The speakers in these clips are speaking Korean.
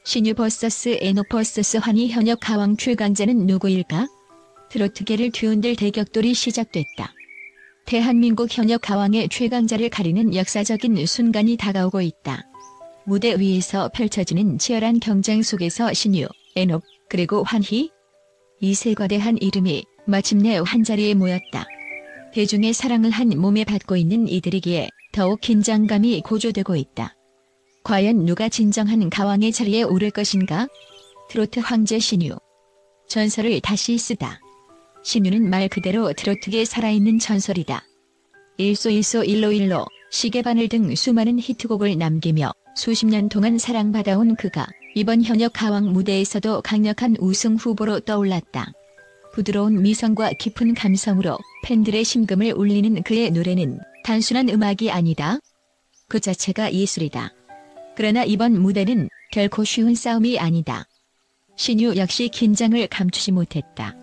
신유 vs 에녹 vs 환희 현역 가왕 최강자는 누구일까? 트로트계를 뒤흔들 대격돌이 시작됐다. 대한민국 현역 가왕의 최강자를 가리는 역사적인 순간이 다가오고 있다. 무대 위에서 펼쳐지는 치열한 경쟁 속에서 신유, 에녹, 그리고 환희? 이 세 거대한 이름이 마침내 한자리에 모였다. 대중의 사랑을 한 몸에 받고 있는 이들이기에 더욱 긴장감이 고조되고 있다. 과연 누가 진정한 가왕의 자리에 오를 것인가? 트로트 황제 신유. 전설을 다시 쓰다. 신유는 말 그대로 트로트계에 살아있는 전설이다. 일소 일로 시계바늘 등 수많은 히트곡을 남기며 수십 년 동안 사랑받아온 그가 이번 현역 가왕 무대에서도 강력한 우승 후보로 떠올랐다. 부드러운 미성과 깊은 감성으로 팬들의 심금을 울리는 그의 노래는 단순한 음악이 아니다. 그 자체가 예술이다. 그러나 이번 무대는 결코 쉬운 싸움이 아니다. 신유 역시 긴장을 감추지 못했다.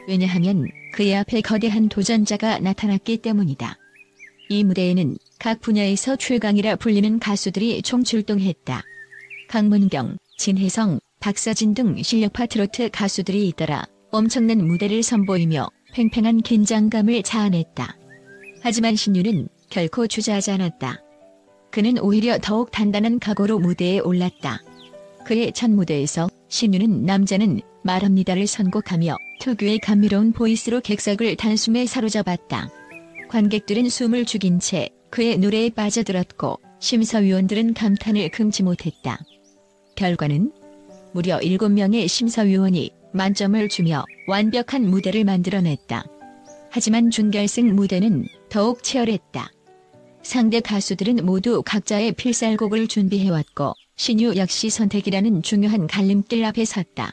왜냐하면 그의 앞에 거대한 도전자가 나타났기 때문이다. 이 무대에는 각 분야에서 최강이라 불리는 가수들이 총출동했다. 강문경, 진혜성, 박서진 등 실력파 트로트 가수들이 잇따라 엄청난 무대를 선보이며 팽팽한 긴장감을 자아냈다. 하지만 신유는 결코 주저하지 않았다. 그는 오히려 더욱 단단한 각오로 무대에 올랐다. 그의 첫 무대에서 신유는 남자는 말합니다를 선곡하며 특유의 감미로운 보이스로 객석을 단숨에 사로잡았다. 관객들은 숨을 죽인 채 그의 노래에 빠져들었고 심사위원들은 감탄을 금치 못했다. 결과는 무려 7명의 심사위원이 만점을 주며 완벽한 무대를 만들어냈다. 하지만 준결승 무대는 더욱 치열했다. 상대 가수들은 모두 각자의 필살곡을 준비해왔고 신유 역시 선택이라는 중요한 갈림길 앞에 섰다.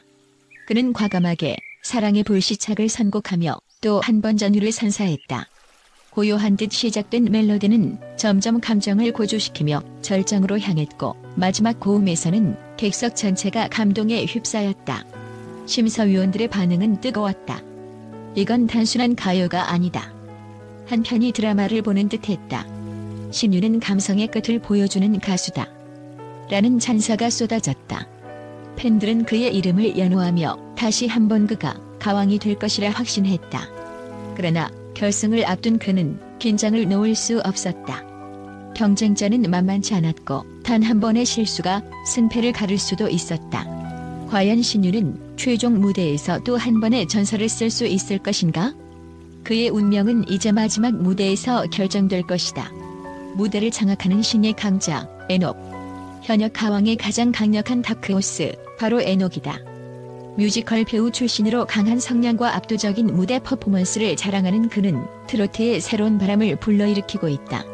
그는 과감하게 사랑의 불시착을 선곡하며 또 한 번 전율을 선사했다. 고요한 듯 시작된 멜로디는 점점 감정을 고조시키며 절정으로 향했고 마지막 고음에서는 객석 전체가 감동에 휩싸였다. 심사위원들의 반응은 뜨거웠다. 이건 단순한 가요가 아니다. 한편이 드라마를 보는 듯했다. 신유는 감성의 끝을 보여주는 가수다. 라는 찬사가 쏟아졌다. 팬들은 그의 이름을 연호하며 다시 한번 그가 가왕이 될 것이라 확신했다. 그러나 결승을 앞둔 그는 긴장을 놓을 수 없었다. 경쟁자는 만만치 않았고 단 한 번의 실수가 승패를 가를 수도 있었다. 과연 신유는 최종 무대에서 또 한 번의 전설을 쓸 수 있을 것인가? 그의 운명은 이제 마지막 무대에서 결정될 것이다. 무대를 장악하는 신의 강자, 에녹. 현역 가왕의 가장 강력한 다크호스, 바로 에녹이다. 뮤지컬 배우 출신으로 강한 성량과 압도적인 무대 퍼포먼스를 자랑하는 그는 트로트의 새로운 바람을 불러일으키고 있다.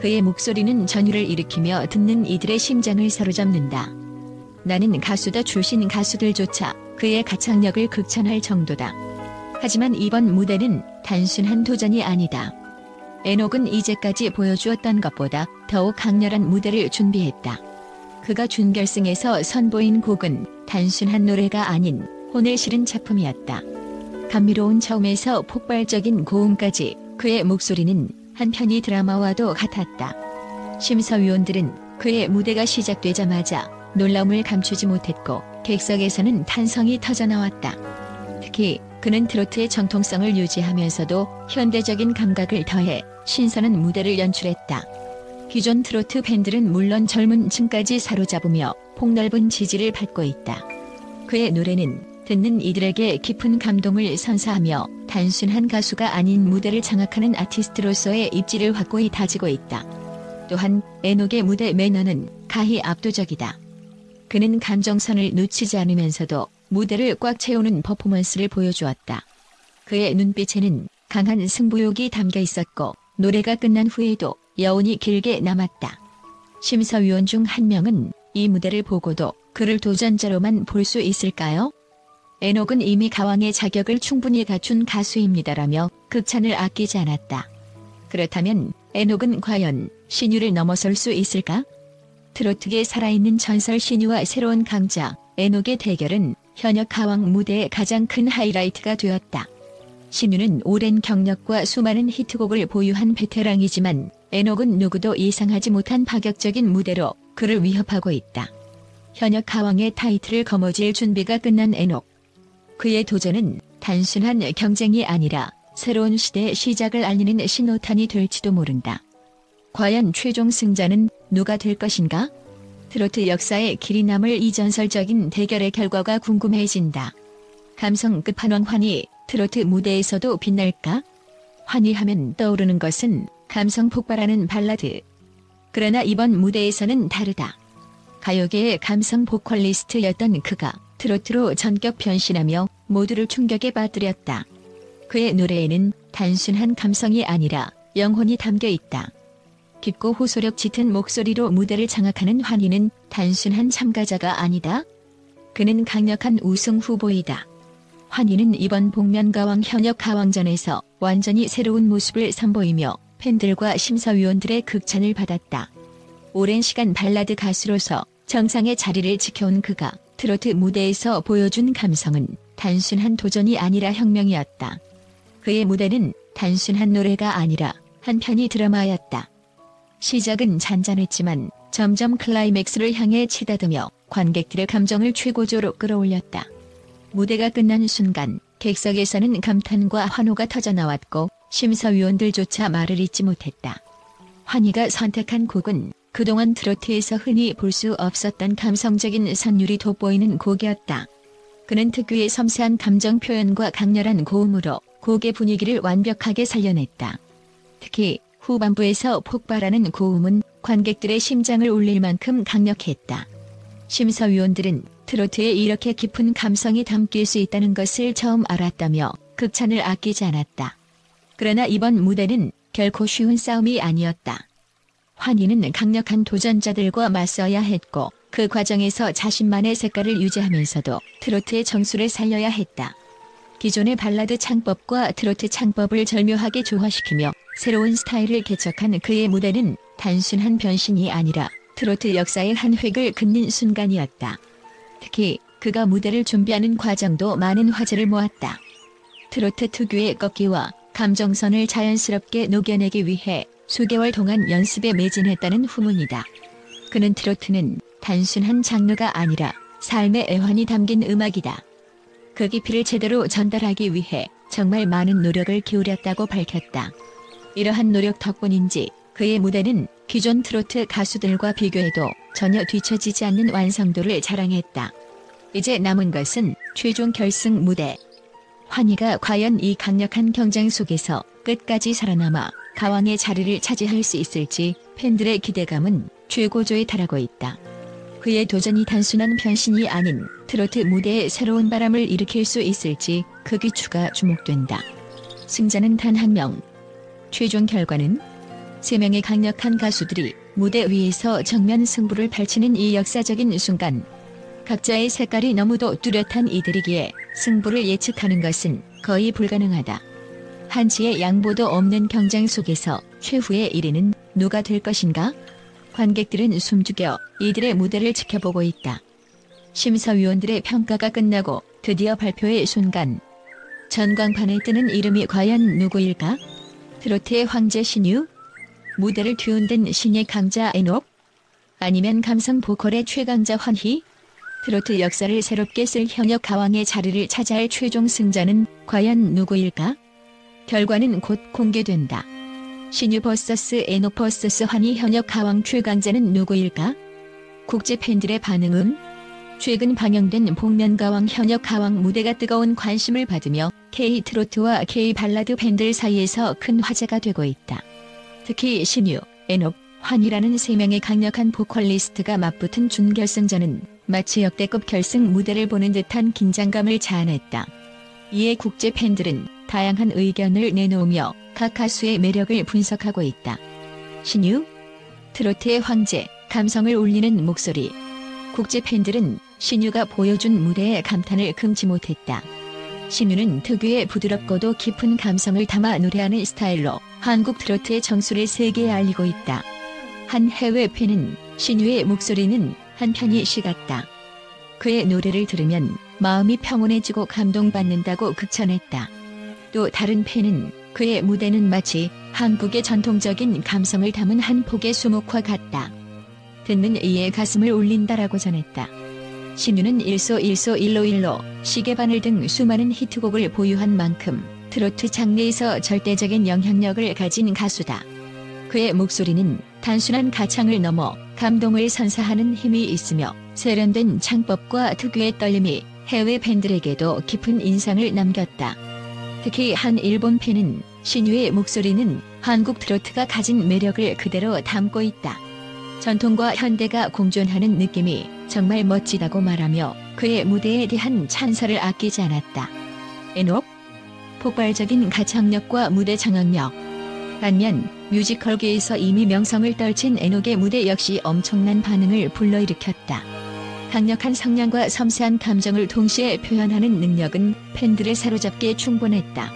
그의 목소리는 전율을 일으키며 듣는 이들의 심장을 사로잡는다. 나는 가수다 출신 가수들조차 그의 가창력을 극찬할 정도다. 하지만 이번 무대는 단순한 도전이 아니다. 에녹은 이제까지 보여주었던 것보다 더욱 강렬한 무대를 준비했다. 그가 준결승에서 선보인 곡은 단순한 노래가 아닌 혼을 실은 작품이었다. 감미로운 처음에서 폭발적인 고음까지 그의 목소리는 한편의 드라마와도 같았다. 심사위원들은 그의 무대가 시작되자마자 놀라움을 감추지 못했고 객석에서는 탄성이 터져나왔다. 특히 그는 트로트의 정통성을 유지하면서도 현대적인 감각을 더해 신선한 무대를 연출했다. 기존 트로트 팬들은 물론 젊은 층까지 사로잡으며 폭넓은 지지를 받고 있다. 그의 노래는 듣는 이들에게 깊은 감동을 선사하며 단순한 가수가 아닌 무대를 장악하는 아티스트로서의 입지를 확고히 다지고 있다. 또한 에녹의 무대 매너는 가히 압도적이다. 그는 감정선을 놓치지 않으면서도 무대를 꽉 채우는 퍼포먼스를 보여주었다. 그의 눈빛에는 강한 승부욕이 담겨 있었고 노래가 끝난 후에도 여운이 길게 남았다. 심사위원 중 한 명은 이 무대를 보고도 그를 도전자로만 볼 수 있을까요? 에녹은 이미 가왕의 자격을 충분히 갖춘 가수입니다라며 극찬을 아끼지 않았다. 그렇다면 에녹은 과연 신유를 넘어설 수 있을까? 트로트계 살아있는 전설 신유와 새로운 강자 에녹의 대결은 현역 가왕 무대의 가장 큰 하이라이트가 되었다. 신유는 오랜 경력과 수많은 히트곡을 보유한 베테랑이지만 에녹은 누구도 예상하지 못한 파격적인 무대로 그를 위협하고 있다. 현역 가왕의 타이틀을 거머쥘 준비가 끝난 에녹. 그의 도전은 단순한 경쟁이 아니라 새로운 시대의 시작을 알리는 신호탄이 될지도 모른다. 과연 최종 승자는 누가 될 것인가? 트로트 역사에 길이 남을 이 전설적인 대결의 결과가 궁금해진다. 감성 끝판왕 환희, 트로트 무대에서도 빛날까? 환희 하면 떠오르는 것은 감성 폭발하는 발라드. 그러나 이번 무대에서는 다르다. 가요계의 감성 보컬리스트였던 그가 트로트로 전격 변신하며 모두를 충격에 빠뜨렸다. 그의 노래에는 단순한 감성이 아니라 영혼이 담겨 있다. 깊고 호소력 짙은 목소리로 무대를 장악하는 환희는 단순한 참가자가 아니다. 그는 강력한 우승 후보이다. 환희는 이번 복면가왕 현역 가왕전에서 완전히 새로운 모습을 선보이며 팬들과 심사위원들의 극찬을 받았다. 오랜 시간 발라드 가수로서 정상의 자리를 지켜온 그가 트로트 무대에서 보여준 감성은 단순한 도전이 아니라 혁명이었다. 그의 무대는 단순한 노래가 아니라 한편의 드라마였다. 시작은 잔잔했지만 점점 클라이맥스를 향해 치닫으며 관객들의 감정을 최고조로 끌어올렸다. 무대가 끝난 순간 객석에서는 감탄과 환호가 터져나왔고 심사위원들조차 말을 잇지 못했다. 환희가 선택한 곡은 그동안 트로트에서 흔히 볼 수 없었던 감성적인 선율이 돋보이는 곡이었다. 그는 특유의 섬세한 감정 표현과 강렬한 고음으로 곡의 분위기를 완벽하게 살려냈다. 특히 후반부에서 폭발하는 고음은 관객들의 심장을 울릴 만큼 강력했다. 심사위원들은 트로트에 이렇게 깊은 감성이 담길 수 있다는 것을 처음 알았다며 극찬을 아끼지 않았다. 그러나 이번 무대는 결코 쉬운 싸움이 아니었다. 환희는 강력한 도전자들과 맞서야 했고 그 과정에서 자신만의 색깔을 유지하면서도 트로트의 정수를 살려야 했다. 기존의 발라드 창법과 트로트 창법을 절묘하게 조화시키며 새로운 스타일을 개척한 그의 무대는 단순한 변신이 아니라 트로트 역사의 한 획을 긋는 순간이었다. 특히 그가 무대를 준비하는 과정도 많은 화제를 모았다. 트로트 특유의 꺾기와 감정선을 자연스럽게 녹여내기 위해 수개월 동안 연습에 매진했다는 후문이다. 그는 트로트는 단순한 장르가 아니라 삶의 애환이 담긴 음악이다. 그 깊이를 제대로 전달하기 위해 정말 많은 노력을 기울였다고 밝혔다. 이러한 노력 덕분인지 그의 무대는 기존 트로트 가수들과 비교해도 전혀 뒤처지지 않는 완성도를 자랑했다. 이제 남은 것은 최종 결승 무대. 환희가 과연 이 강력한 경쟁 속에서 끝까지 살아남아 가왕의 자리를 차지할 수 있을지 팬들의 기대감은 최고조에 달하고 있다. 그의 도전이 단순한 변신이 아닌 트로트 무대에 새로운 바람을 일으킬 수 있을지 그 귀추가 주목된다. 승자는 단 한 명. 최종 결과는 3명의 강력한 가수들이 무대 위에서 정면 승부를 펼치는 이 역사적인 순간. 각자의 색깔이 너무도 뚜렷한 이들이기에 승부를 예측하는 것은 거의 불가능하다. 한치의 양보도 없는 경쟁 속에서 최후의 1위는 누가 될 것인가? 관객들은 숨죽여 이들의 무대를 지켜보고 있다. 심사위원들의 평가가 끝나고 드디어 발표의 순간. 전광판에 뜨는 이름이 과연 누구일까? 트로트의 황제 신유? 무대를 뒤흔든 신의 강자 에녹? 아니면 감성 보컬의 최강자 환희? 트로트 역사를 새롭게 쓸 현역 가왕의 자리를 차지할 최종 승자는 과연 누구일까? 결과는 곧 공개된다. 신유 vs 에녹 vs 환희 현역 가왕 최강자는 누구일까? 국제 팬들의 반응은? 최근 방영된 복면가왕 현역 가왕 무대가 뜨거운 관심을 받으며 K-트로트와 K-발라드 팬들 사이에서 큰 화제가 되고 있다. 특히 신유, 에녹, 환희라는 3명의 강력한 보컬리스트가 맞붙은 준결승전은 마치 역대급 결승 무대를 보는 듯한 긴장감을 자아냈다. 이에 국제 팬들은 다양한 의견을 내놓으며 각 가수의 매력을 분석하고 있다. 신유? 트로트의 황제, 감성을 울리는 목소리. 국제 팬들은 신유가 보여준 무대에 감탄을 금치 못했다. 신유는 특유의 부드럽고도 깊은 감성을 담아 노래하는 스타일로 한국 트로트의 정수를 세계에 알리고 있다. 한 해외 팬은 신유의 목소리는 한편이 시 같다. 그의 노래를 들으면 마음이 평온해지고 감동받는다고 극찬했다. 또 다른 팬은 그의 무대는 마치 한국의 전통적인 감성을 담은 한 폭의 수목화 같다. 듣는 이의 가슴을 울린다라고 전했다. 신유는 일소 일소 일로 시계바늘 등 수많은 히트곡을 보유한 만큼 트로트 장르에서 절대적인 영향력을 가진 가수다. 그의 목소리는 단순한 가창을 넘어 감동을 선사하는 힘이 있으며 세련된 창법과 특유의 떨림이 해외 팬들에게도 깊은 인상을 남겼다. 특히 한 일본 팬은 신유의 목소리는 한국 트로트가 가진 매력을 그대로 담고 있다. 전통과 현대가 공존하는 느낌이 정말 멋지다고 말하며 그의 무대에 대한 찬사를 아끼지 않았다. 에녹? 폭발적인 가창력과 무대 장악력. 반면 뮤지컬계에서 이미 명성을 떨친 에녹의 무대 역시 엄청난 반응을 불러일으켰다. 강력한 성량과 섬세한 감정을 동시에 표현하는 능력은 팬들을 사로잡기에 충분했다.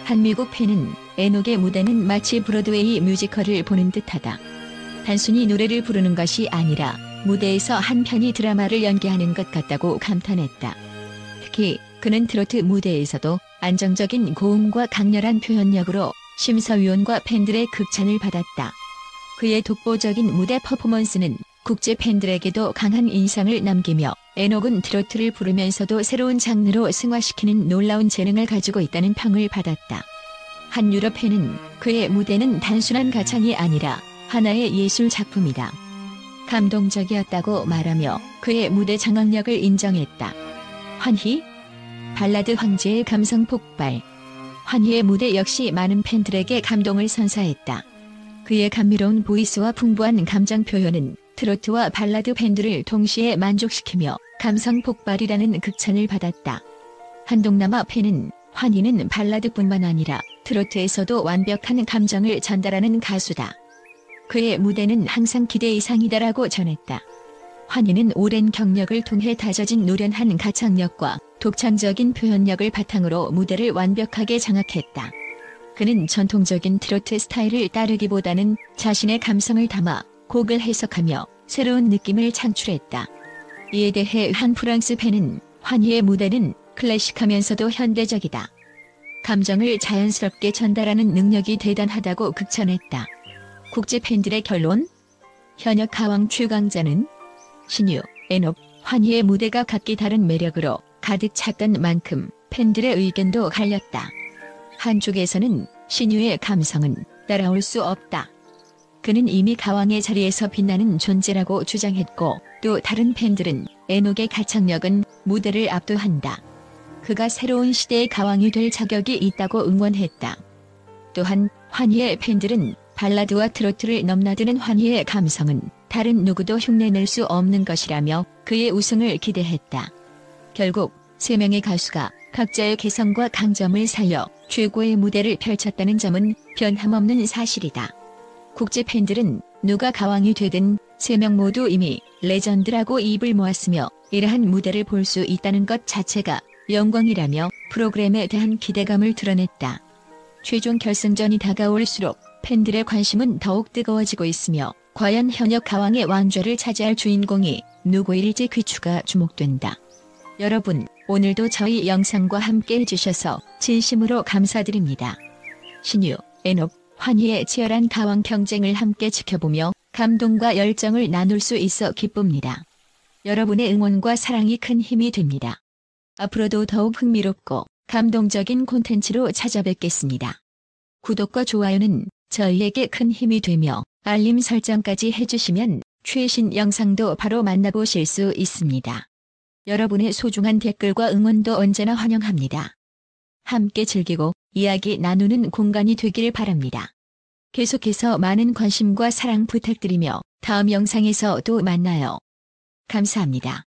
한 미국 팬은 에녹의 무대는 마치 브로드웨이 뮤지컬을 보는 듯하다. 단순히 노래를 부르는 것이 아니라 무대에서 한 편의 드라마를 연기하는 것 같다고 감탄했다. 특히 그는 트로트 무대에서도 안정적인 고음과 강렬한 표현력으로 심사위원과 팬들의 극찬을 받았다. 그의 독보적인 무대 퍼포먼스는 국제 팬들에게도 강한 인상을 남기며 에녹은 트로트를 부르면서도 새로운 장르로 승화시키는 놀라운 재능을 가지고 있다는 평을 받았다. 한 유럽 팬은 그의 무대는 단순한 가창이 아니라 하나의 예술 작품이다. 감동적이었다고 말하며 그의 무대 장악력을 인정했다. 환희? 발라드 황제의 감성 폭발. 환희의 무대 역시 많은 팬들에게 감동을 선사했다. 그의 감미로운 보이스와 풍부한 감정 표현은 트로트와 발라드 팬들을 동시에 만족시키며 감성 폭발이라는 극찬을 받았다. 한 동남아 팬은 환희는 발라드뿐만 아니라 트로트에서도 완벽한 감정을 전달하는 가수다. 그의 무대는 항상 기대 이상이다라고 전했다. 환희는 오랜 경력을 통해 다져진 노련한 가창력과 독창적인 표현력을 바탕으로 무대를 완벽하게 장악했다. 그는 전통적인 트로트 스타일을 따르기보다는 자신의 감성을 담아 곡을 해석하며 새로운 느낌을 창출했다. 이에 대해 한 프랑스 팬은 환희의 무대는 클래식하면서도 현대적이다. 감정을 자연스럽게 전달하는 능력이 대단하다고 극찬했다. 국제 팬들의 결론? 현역 가왕 최강자는 신유, 에녹, 환희의 무대가 각기 다른 매력으로 가득 찼던 만큼 팬들의 의견도 갈렸다. 한쪽에서는 신유의 감성은 따라올 수 없다. 그는 이미 가왕의 자리에서 빛나는 존재라고 주장했고, 또 다른 팬들은 에녹의 가창력은 무대를 압도한다. 그가 새로운 시대의 가왕이 될 자격이 있다고 응원했다. 또한 환희의 팬들은 발라드와 트로트를 넘나드는 환희의 감성은 다른 누구도 흉내낼 수 없는 것이라며 그의 우승을 기대했다. 결국 세 명의 가수가 각자의 개성과 강점을 살려 최고의 무대를 펼쳤다는 점은 변함없는 사실이다. 국제 팬들은 누가 가왕이 되든 세 명 모두 이미 레전드라고 입을 모았으며 이러한 무대를 볼 수 있다는 것 자체가 영광이라며 프로그램에 대한 기대감을 드러냈다. 최종 결승전이 다가올수록 팬들의 관심은 더욱 뜨거워지고 있으며 과연 현역 가왕의 왕좌를 차지할 주인공이 누구일지 귀추가 주목된다. 여러분, 오늘도 저희 영상과 함께 해주셔서 진심으로 감사드립니다. 신유, 에녹, 환희의 치열한 가왕 경쟁을 함께 지켜보며 감동과 열정을 나눌 수 있어 기쁩니다. 여러분의 응원과 사랑이 큰 힘이 됩니다. 앞으로도 더욱 흥미롭고 감동적인 콘텐츠로 찾아뵙겠습니다. 구독과 좋아요는 저희에게 큰 힘이 되며 알림 설정까지 해주시면 최신 영상도 바로 만나보실 수 있습니다. 여러분의 소중한 댓글과 응원도 언제나 환영합니다. 함께 즐기고 이야기 나누는 공간이 되길 바랍니다. 계속해서 많은 관심과 사랑 부탁드리며 다음 영상에서 또 만나요. 감사합니다.